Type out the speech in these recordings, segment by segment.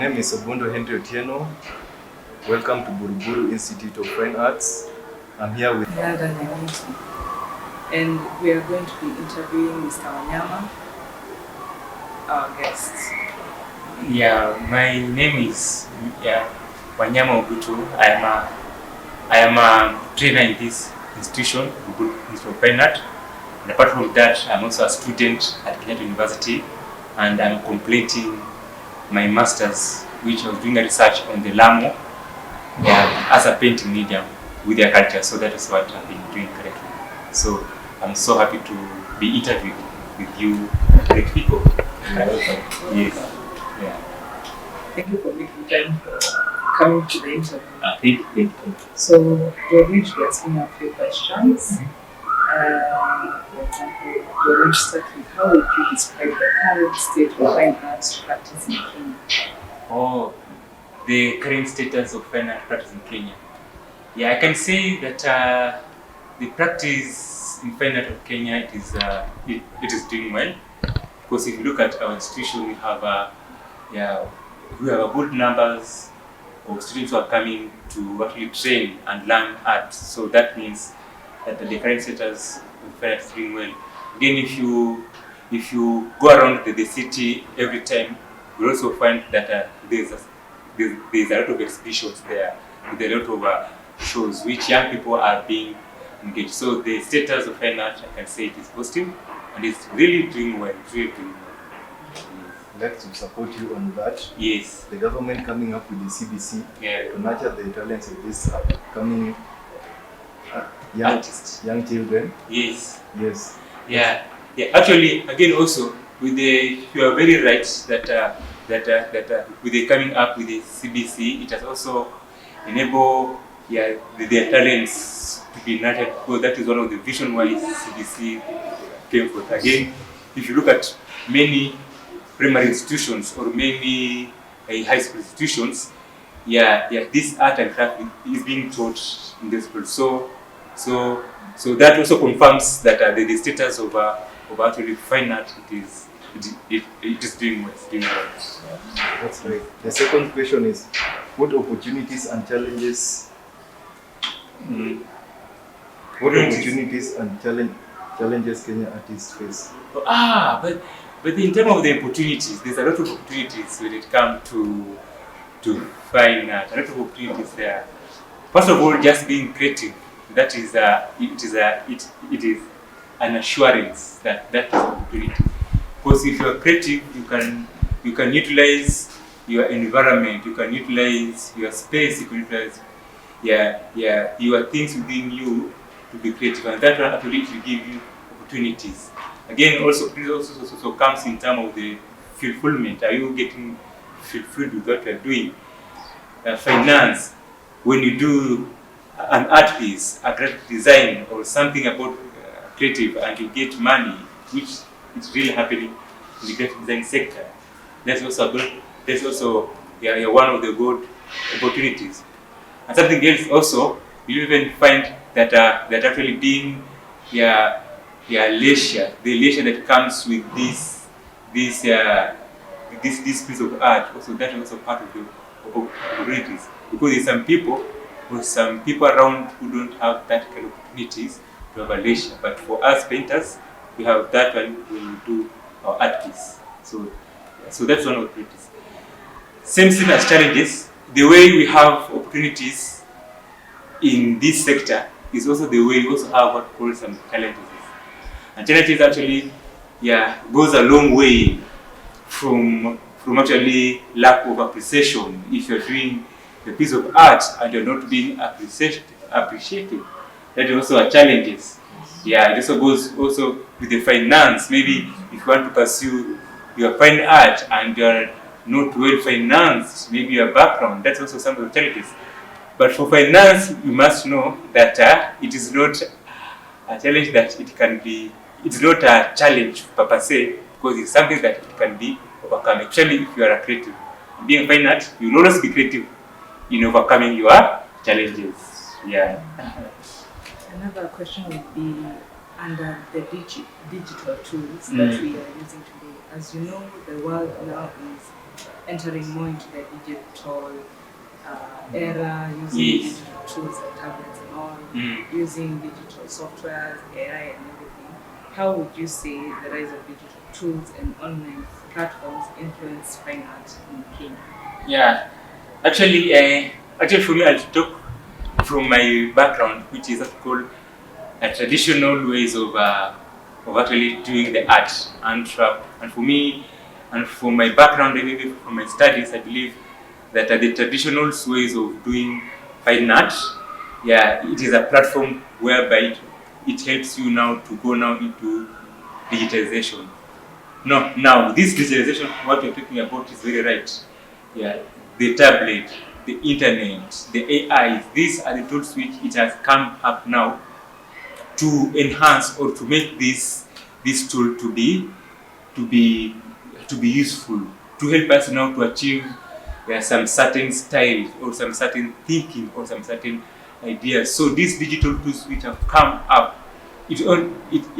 name is Obundo Henry Otieno. Welcome to Buruburu Institute of Fine Arts. I'm here with Yada Nyamiti, and we are going to be interviewing Mr. Wanyama, our guest. Yeah, my name is Wanyama Obutu. I am a trainer in this institution, Buruburu Institute of Fine Art. And apart from that, I'm also a student at Kenyatta University, and I'm completing my master's, which I was doing a research on the Lamu as a painting medium with their culture. So that is what I've been doing currently. So I'm so happy to be interviewed with you great people. Yes. Yeah. Thank you for making time for coming to the interview. Thank you. So we're going to be asking a few questions. For example, we're going to start with how would you describe the current state of fine arts practice in Kenya? Oh, the current status of fine art practice in Kenya. Yeah, I can say that the practice in fine art of Kenya it is doing well. Because if you look at our institution, we have a good numbers of students who are coming to actually train and learn art. So that means that the current status of fine art is doing well. Again, if you go around the city every time, you also find that there's a lot of exhibitions there with a lot of shows which young people are being engaged. So the status of fine art, I can say it is positive and it's really doing well. I'd like to support you on that. Yes. The government coming up with the CBC to nurture the talents of these upcoming young children. Yes. Yes. Yeah. Actually, again, also you are very right that with the coming up with the CBC, it has also enabled their talents to be nurtured. Because that is one of the vision why CBC came forth. Again, if you look at many primary institutions or many high school institutions, this art and craft is being taught in the school. So that also confirms that the status of actually fine art it is doing well. That's great. The second question is, what opportunities and challenges? What opportunities and challenges Kenya artists face? But in terms of the opportunities, there's a lot of opportunities when it comes to fine art. A lot of opportunities there. First of all, just being creative. That is it is an assurance that is an opportunity. Because if you are creative, you can utilize your environment, you can utilize your space, you can utilize your things within you to be creative, and that will actually give you opportunities. Again, also comes in terms of the fulfillment. Are you getting fulfilled with what you are doing? Finance, when you do an art piece, a graphic design, or something about creative, and you get money, which is really happening in the graphic design sector. That's also one of the good opportunities. And something else also, you even find that actually being leisure, the leisure that comes with this piece of art, also that is also part of the opportunities. Because there's some people around who don't have that kind of opportunities to have a leisure. But for us painters, we have that when we do our art piece. So that's one of the opportunities. Same thing as challenges. The way we have opportunities in this sector is also the way we also have what we call some challenges. And challenges actually goes a long way from actually lack of appreciation. If you're doing a piece of art and you're not being appreciated, that is also a challenges. It also goes also with the finance. Maybe if you want to pursue your fine art and you're not well financed, maybe your background, that's also some of the challenges. But for finance, you must know that it is not a challenge that it can be. It's not a challenge per se, because it's something that it can be overcome. Actually, if you are a creative, being fine art, you will always be creative in overcoming your challenges. Another question would be under the digital tools that we are using today. As you know, the world now is entering more into the digital era, using Yes. digital tools like tablets and all, Mm. using digital software, AI and everything. How would you say the rise of digital tools and online platforms influence fine art in Kenya? Yeah, actually, for me, I'll talk from my background, which is what's called traditional ways of actually doing the art. And for me, and for my background, and maybe from my studies, I believe that the traditional ways of doing fine art, yeah, it is a platform whereby it helps you now to go now into digitization. No, now this digitalization, what you're talking about is very right. Yeah, the tablet, the internet, the AI, these are the tools which it has come up now to enhance or to make this tool to be to be useful, to help us now to achieve some certain style or some certain thinking or some certain ideas. So these digital tools which have come up, it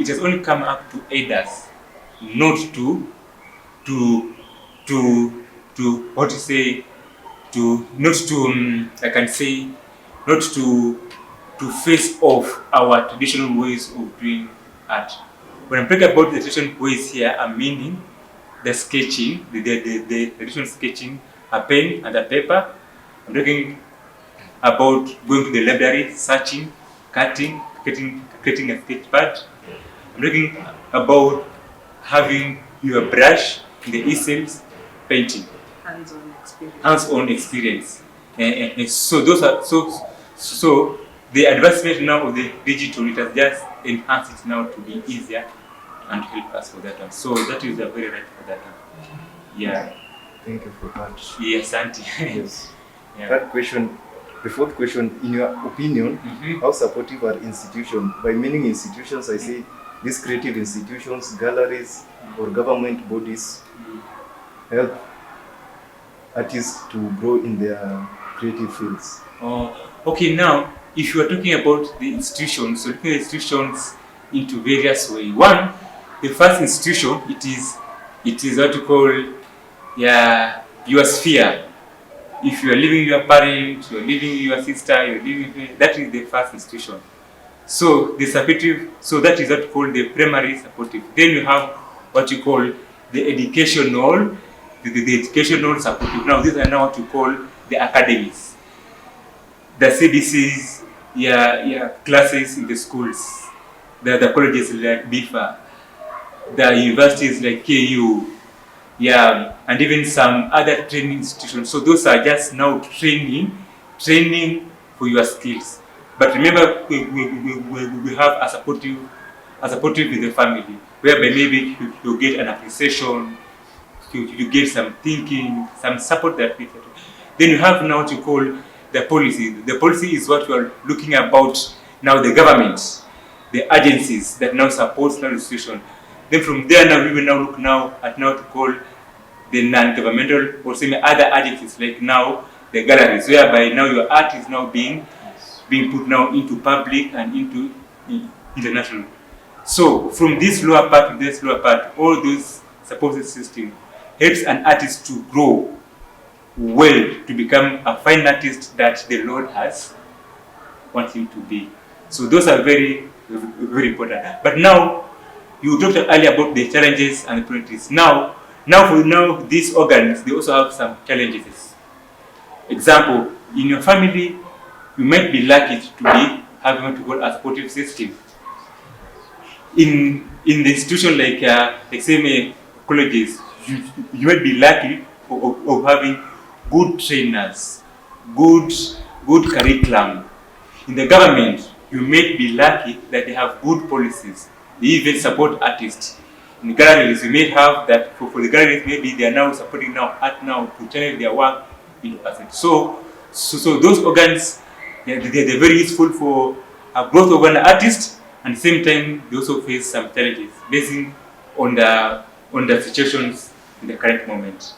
has only come up to aid us, not to to what to say, to not to I can say, not to face off our traditional ways of doing art. When I'm talking about the traditional ways here, I'm meaning the sketching, the traditional sketching, a pen and a paper. I'm talking about going to the library, searching, cutting, creating a sketch pad. I'm talking about having your brush, the easels, painting, Hands-on experience. hands-on experience. So those are so the advancement now of the digital, it has just enhanced it now to be easier and help us for that one. So that is a very right for that one. Yeah. Thank you for that. Yes, Auntie. Yes. Yeah. Third question, the fourth question, in your opinion, Mhm. how supportive are institutions? By meaning institutions, I say these creative institutions, galleries, or government bodies help artists to grow in their creative fields. Oh, okay. Now, if you are talking about the institutions, so looking at institutions into various ways. One, the first institution, it is what you call, yeah, your sphere. If you are living with your parent, you are living with your sister, you are living with, that is the first institution. So the supportive, so that is what you call the primary supportive. Then you have what you call the educational, the educational supportive. Now these are now what you call the academies, the CBCs, yeah, classes in the schools, the colleges like Bifa, the universities like KU, yeah, and even some other training institutions. So those are just now training for your skills. But remember, we have a supportive with the family, whereby maybe you get an appreciation, you get some thinking, some support that we can. Then you have now what you call the policy. The policy is what we are looking about now. The government, the agencies that now support now the institution. Then from there now we will now look now at now to call the non-governmental or semi other agencies like now the galleries, whereby now your art is now being put now into public and into international. So from this lower part to this lower part, all those supported system helps an artist to grow well to become a fine artist that the Lord has want him to be. So those are very, very important. But now you talked earlier about the challenges and the opportunities. Now these organs they also have some challenges. Example, in your family, you might be lucky to be having what you call a supportive system. In the institution like say colleges, you might be lucky of having good trainers, good good curriculum. In the government, you may be lucky that they have good policies. They even support artists. In the galleries, you may have that for the galleries, maybe they are now supporting now art now to channel their work into assets. So those organs, they're very useful for a growth of an artist, and at the same time, they also face some challenges based on the situations in the current moment.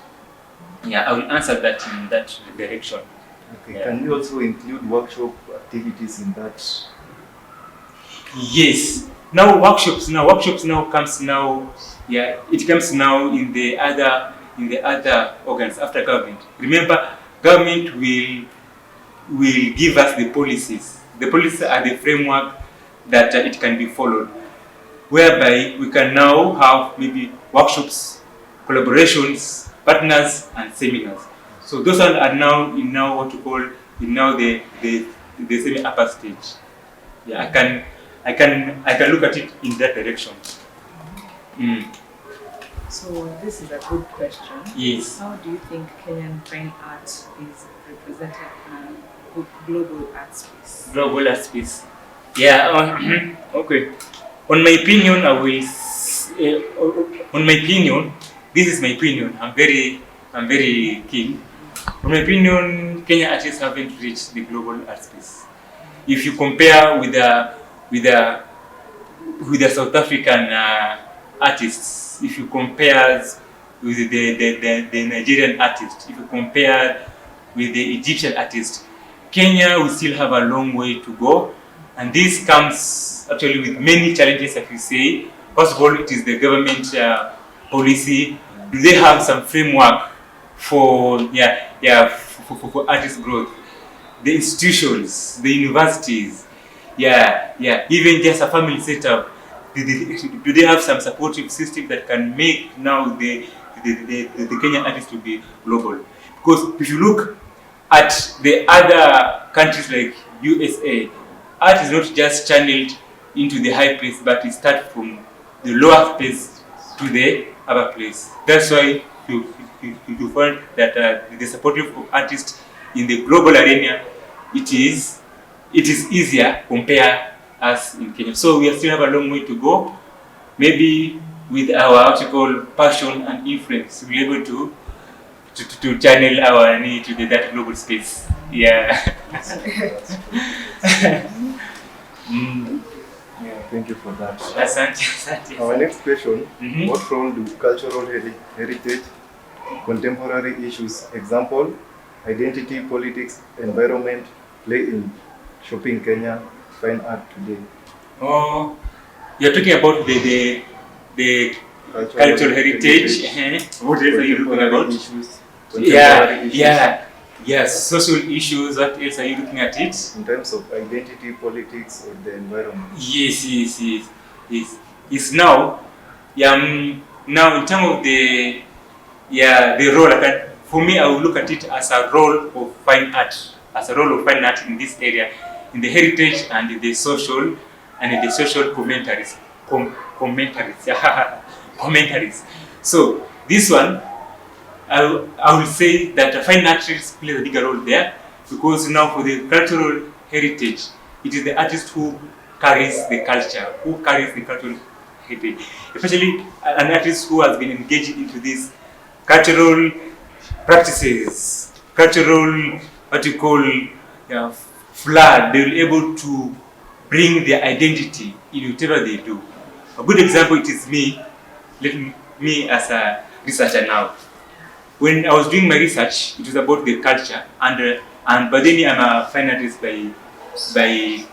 Yeah, I will answer that in that direction. Okay. Yeah. Can you also include workshop activities in that? Yes. Now workshops now comes now, yeah, it comes now in the other in the other organs after government. Remember, government will give us the policies. The policies are the framework that it can be followed, whereby we can now have maybe workshops, collaborations, partners, and seminars. So those are now in now what you call in now the semi-upper stage. Yeah, I can look at it in that direction. So this is a good question. Yes. How do you think Kenyan fine art is represented in a global art space? Global art space. Yeah. Okay. On my opinion, on my opinion, this is my opinion. I'm very keen. On my opinion, Kenya artists haven't reached the global art space. If you compare with the South African artists, if you compare with the Nigerian artists, if you compare with the Egyptian artists, Kenya will still have a long way to go, and this comes actually with many challenges, as you say. First of all, it is the government policy. Do they have some framework for artist growth? The institutions, the universities, even just a family setup. Do they have some supportive system that can make now the Kenyan artist to be global? Because if you look at the other countries like USA, art is not just channeled into the high place, but it starts from the lower place to the upper place. That's why you find that the supportive of artists in the global arena, it is easier compare us in Kenya. So we still have a long way to go. Maybe with our passion and influence, we'll be able to channel our need to that global space. Yeah. Yeah, thank you for that. Asante. Our next question, Mhm. what role do cultural heritage, contemporary issues, example, identity, politics, environment, play in shaping Kenya fine art today? Oh, you're talking about the cultural heritage. What else are you looking about? Issues, contemporary issues, Social issues. What else are you looking at it? in terms of identity, politics, or the environment. Yes. It's now, now in terms of the role. For me, I will look at it as a role of fine art, in this area, in the heritage and in the social, and in the social commentaries. Commentaries. So this one, I will say that fine artists play a bigger role there, because now for the cultural heritage, it is the artist who carries the culture, cultural heritage. Especially an artist who has been engaged into these cultural practices, cultural, flood. They will be able to bring their identity in whatever they do. A good example, it is me as a researcher now. When I was doing my research, it was about the culture, and but then I'm a fine artist by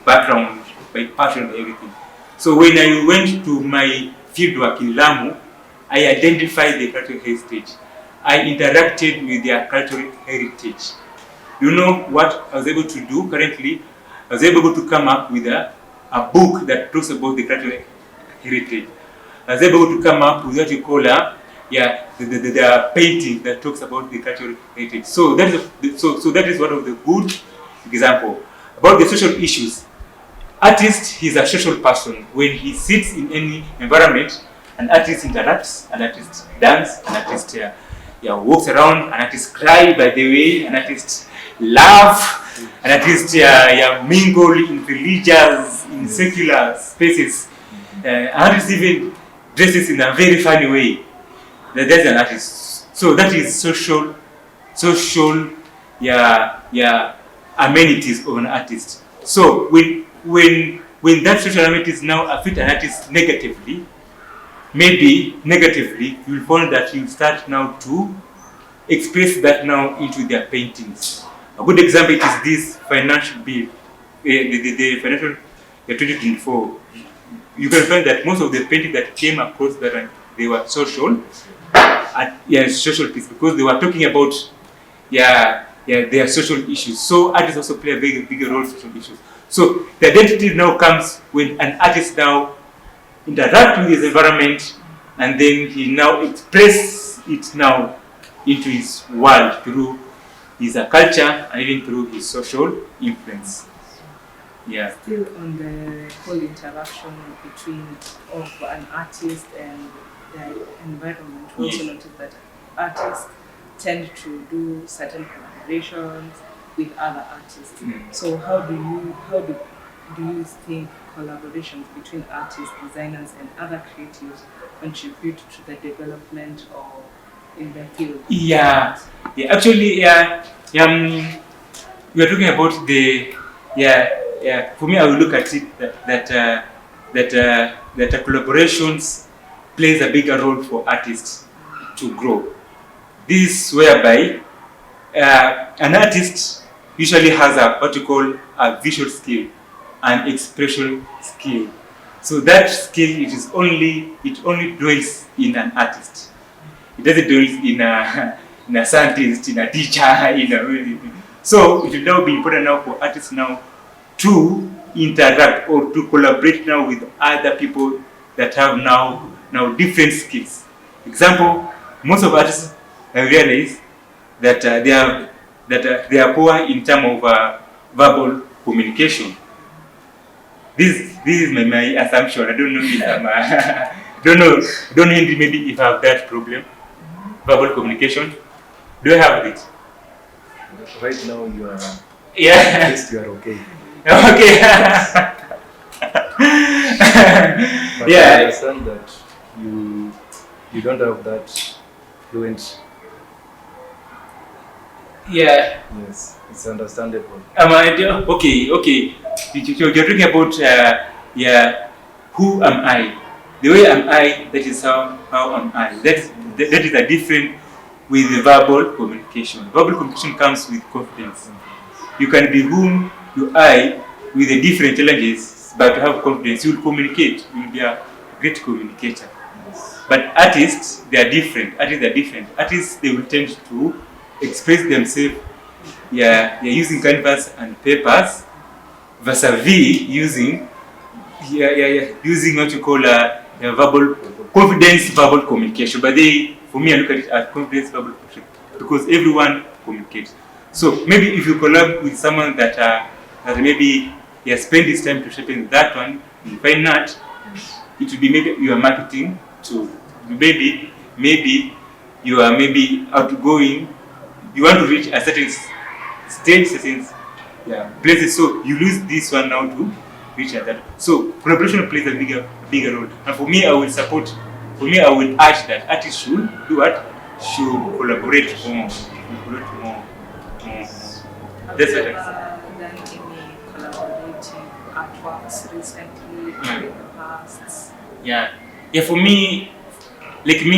background, by passion, by everything. So when I went to my fieldwork in Lamu, I identified the cultural heritage. I interacted with their cultural heritage. You know what I was able to do currently? I was able to come up with a book that talks about the cultural heritage. I was able to come up with what you call the painting that talks about the cultural heritage. So that is one of the good example about the social issues. Artist, he's a social person. When he sits in any environment, an artist interacts, an artist dance, an artist walks around, an artist cry, by the way, an artist laugh, an artist mingle in religious, in secular spaces. An artist even dresses in a very funny way. That's an artist. So that is social amenities of an artist. So when that social amenities now affect an artist negatively, you will find that you start now to express that now into their paintings. A good example is this financial bill, the financial 2024. You can find that most of the paintings that came across that they were social. social peace, because they were talking about their social issues. So artists also play a very big role in social issues. So the identity now comes when an artist now interact with his environment, and then he now express it now into his world through his culture and even through his social influence. Yeah. Still on the whole interaction between of an artist and the environment, we also notice that artists tend to do certain collaborations with other artists. So how do you think collaborations between artists, designers, and other creatives contribute to the development of in the field? Actually, we are talking about the For me, I will look at it that collaborations plays a bigger role for artists to grow. This whereby an artist usually has what you call a visual skill and expression skill. So that skill it only dwells in an artist. It doesn't dwell in a scientist, in a teacher, So it will now be important now for artists now to interact or to collaborate now with other people that have now different skills. Example, most of artists have realized that they are poor in terms of verbal communication. This is my assumption. I don't know if I'm don't know maybe if I have that problem. Verbal communication. Do I have it? Right now you are. Yeah. At least you are okay. Okay. But I understand that you don't have that fluent. Yeah. Yes, it's understandable. Okay. You're talking about who am I? The way am I, that is how am I. That is a different with the verbal communication. Verbal communication comes with confidence. You can be whom you are with the different challenges, but to have confidence, you will communicate. You will be a great communicator. Yes. But artists, they are different. Artists, they will tend to express themselves. They're using canvas and papers, vis-a-vis using what you call verbal confidence, verbal communication. But for me, I look at it as confidence, verbal communication, because everyone communicates. So maybe if you collab with someone that maybe he has spent his time to shape that one, in fine art, it will be maybe you are marketing to maybe you are maybe outgoing. You want to reach a certain stage, places. So you lose this one now to reach at that. So collaboration plays a bigger role. And for me, I will support. For me, I will urge that artists should do what? Should collaborate more. That's what I say. Done any collaborative artworks recently in the past? For me,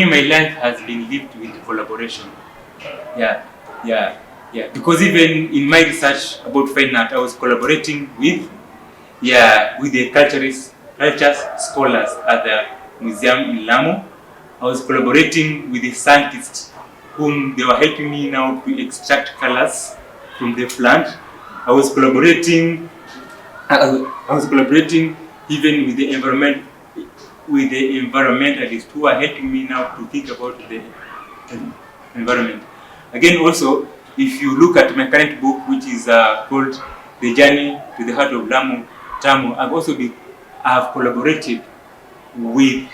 my life has been lived with collaboration. Because even in my research about fine art, I was collaborating with the culture scholars at the museum in Lamu. I was collaborating with the scientists whom they were helping me now to extract colors from the plant. I was collaborating even with the environmentalists who are helping me now to think about the environment. Again, also, if you look at my current book, which is called The Journey to the Heart of Lamu, Tamu, I have collaborated with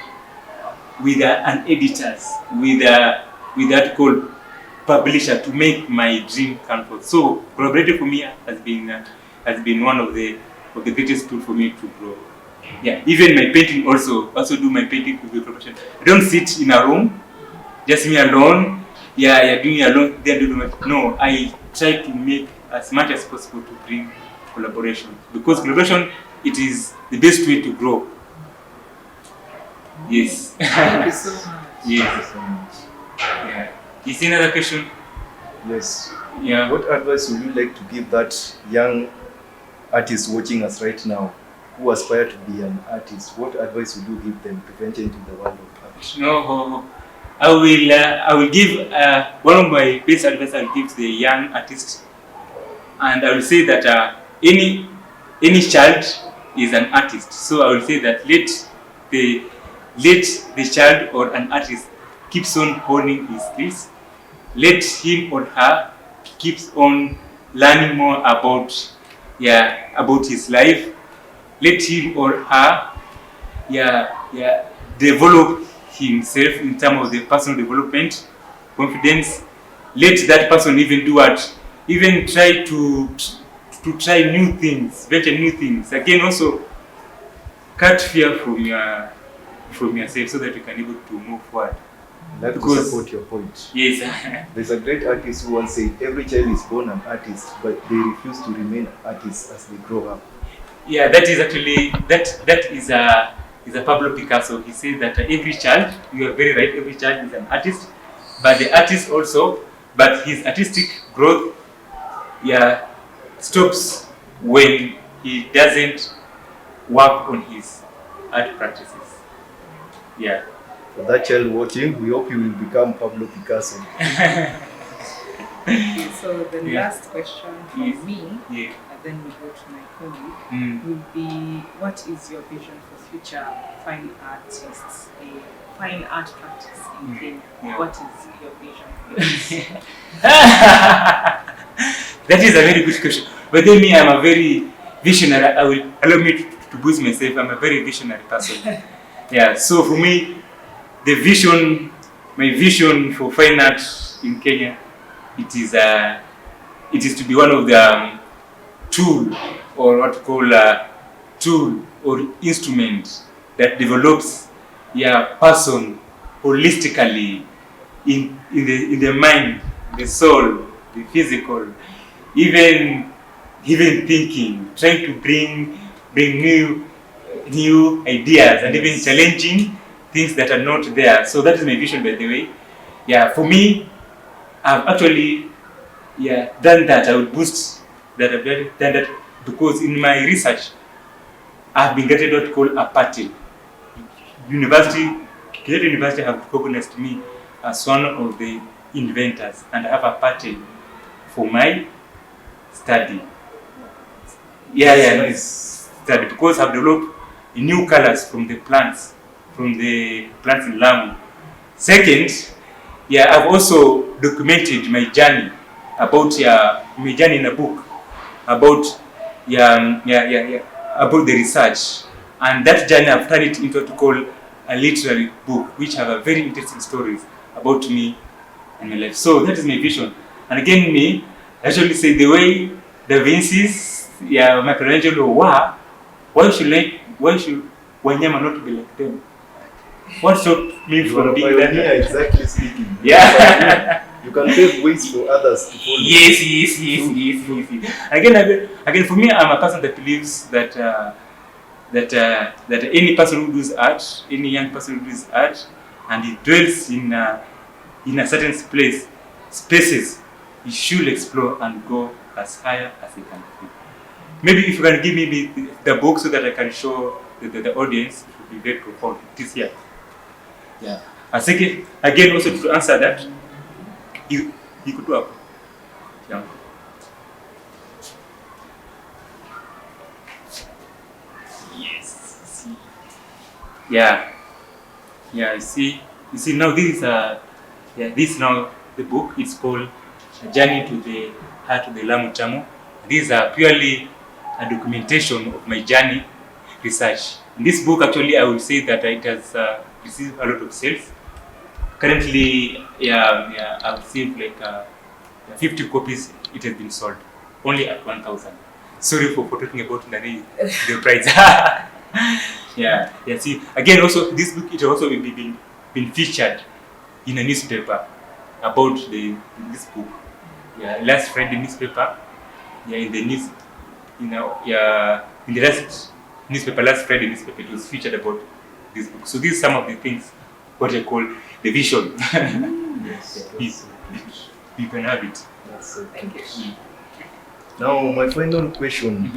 an editors, with that called publisher to make my dream come true. So collaborating for me has been one of the greatest tools for me to grow. Even my painting also do my painting with the collaboration. I don't sit in a room, just me alone. Doing it alone. Then do my no. I try to make as much as possible to bring collaboration, because collaboration, it is the best way to grow. Yes. Thank you so much. Yes. So much. You see another question? Yes. What advice would you like to give that young artist watching us right now who aspire to be an artist? What advice would you give them to venture into the world of art? No. I will give one of my best advice I'll give to the young artist, and I will say that any child is an artist. So I will say that the let the child or an artist keeps on honing his skills. Let him or her keeps on learning more about about his life. Let him or her develop himself in terms of the personal development, confidence. Let that person even do what, even try to try new things, venture new things. Again, also cut fear from yourself so that you can able to move forward. I'd like to support your point. Yes. There's a great artist who once said, every child is born an artist, but they refuse to remain artists as they grow up. Yeah, that is actually that is a Pablo Picasso. He says that every child, you are very right, every child is an artist, but the artist also, but his artistic growth, stops when he doesn't work on his art practices. Yeah. For that child watching, we hope you will become Pablo Picasso. Okay, so the last question from Yes. me, Yeah. and then we go to my colleague, will be, what is your vision for future fine artists, fine art practice in Kenya? Yeah. What is your vision for this? That is a very good question. But then me, I'm a very visionary. I will allow me to boost myself. I'm a very visionary person. Yeah. So for me, my vision for fine art in Kenya, it is to be one of the tool, or what we call tool or instrument that develops person holistically in the mind, the soul, the physical, even thinking, trying to bring new ideas and even challenging things that are not there. So that is my vision, by the way. Yeah, for me, I've actually done that. I would boost that. I've done that because in my research, I've been getting what called a pattern. Kenyatta University have recognized me as one of the inventors, and I have a pattern for my study. Study, because I've developed new colors from the plants in Lamu. Second, I've also documented my journey in a book about about the research, and that journey I've turned it into what we call a literary book, which have a very interesting stories about me and my life. So that is my vision. And again, me, I actually say the way Da Vinci's, Michelangelo were, why should Wanyama not be like them? What stopped me from being like that? Exactly speaking. Yeah. You can pave ways for others to follow. Yes. Again, for me, I'm a person that believes that that any person who does art, any young person who does art, and he dwells in a certain spaces, he should explore and go as higher as he can be. Maybe if you can give me the book so that I can show the audience, it would be very profound. It is here. Yeah. And second, again, also to answer that, you could do up. Yeah. Yes. Yeah. You see now this is this now the book. It's called A Journey to the Heart of the Lamu Tamu. These are purely a documentation of my journey research. In this book, actually, I will say that it has received a lot of sales. Currently, I've received like 50 copies. It has been sold only at 1,000. Sorry for talking about the price. See, again, also this book, it also been featured in a newspaper about this book. Last Friday newspaper. In the news, in the last newspaper, last Friday newspaper, it was featured about this book. So these are some of the things, what I call the vision. You can have it. Thank you. Now, my final question: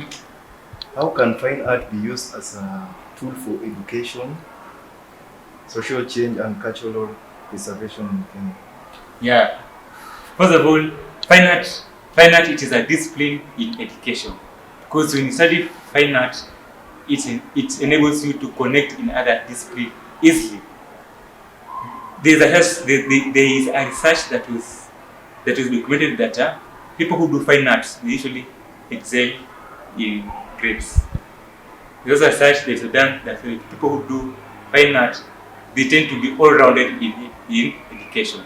how can fine art be used as a tool for education, social change, and cultural preservation in Kenya? Yeah. First of all, fine art it is a discipline in education. Because when you study fine art, it enables you to connect in other disciplines easily. There is a research that was documented that people who do fine arts they usually excel in grades. There's a research that's done that people who do fine art they tend to be all-rounded in education.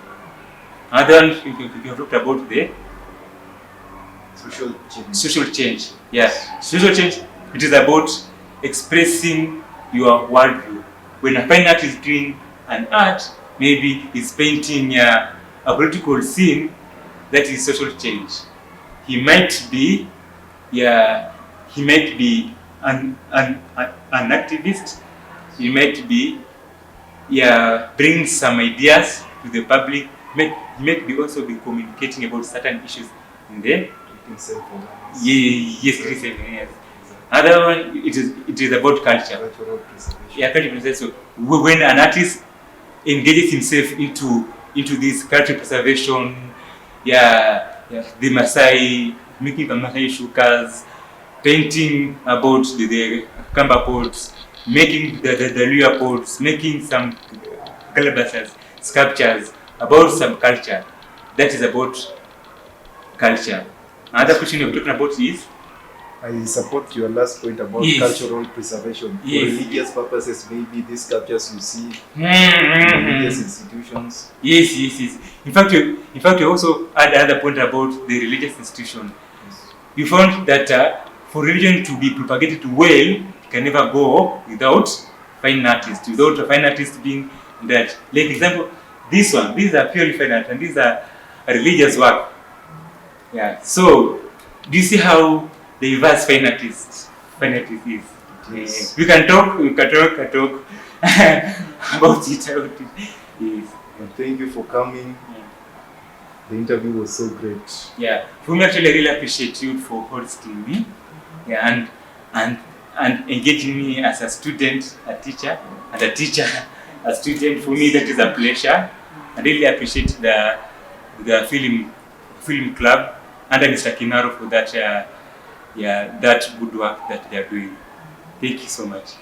Another one, you have talked about the Social change. social change. Yeah, social change. It is about expressing your worldview. When a fine art is doing an art, maybe is painting a political scene, that is social change. He might be, yeah, he might be an activist. He might be, yeah, bring some ideas to the public. He might be also be communicating about certain issues in the Self-awareness. yes, yes. Other one, it is about culture. Cultural preservation. Yeah, cultural preservation. So when an artist engages himself into this cultural preservation, the Maasai, making the Maasai shukas, painting about the Kamba pots, making the Luya pots, making some calabasas, sculptures about some culture. That is about culture. Another question you're talking about is? I support your last point about Yes. cultural preservation. Yes. For religious purposes, maybe these sculptures you see in Mm-hmm. religious institutions. Yes. In fact, you also add another point about the religious institution. Yes. You found that for religion to be propagated well, it can never go without fine artists. Without a fine artist being that. Like example, these are purely fine art, and these are a religious work. Yeah. So, do you see how diverse fine artist is? Yes. We can talk about it. Yes. And thank you for coming. The interview was so great. Yeah. For me, actually, I really appreciate you for hosting me. Yeah, and engaging me as a student, a teacher, and a teacher, a student. For me, that is a pleasure. I really appreciate the film club and Mr. Kinaro for that that good work that they are doing. Thank you so much.